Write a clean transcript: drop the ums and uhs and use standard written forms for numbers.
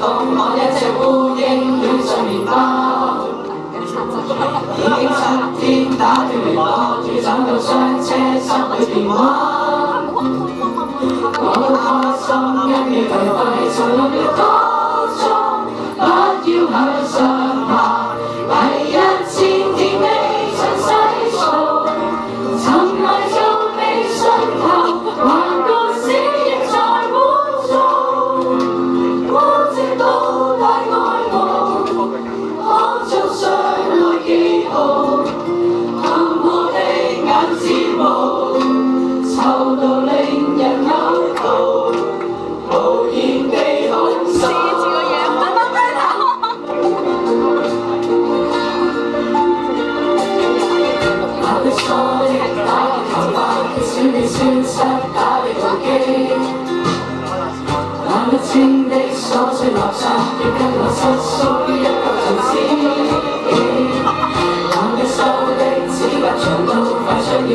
講我一隻烏蠅戀上麵包，已經7天打斷聯絡，要找到雙車失去電話，我都開心因你頹廢，從6秒當中不要向上爬，第1000天的盡洗數，沉迷做你信頭，還個死亦在滿足，我直到大愛慕，可做上來記號，行過的眼睫毛，臭到令人嘔吐，無言地控訴。打的梳的，打的頭髮，小你消失，打的動機，冷得清的瑣碎垃圾，要跟我瑟縮於一個從此，冷得收的指甲長到快將要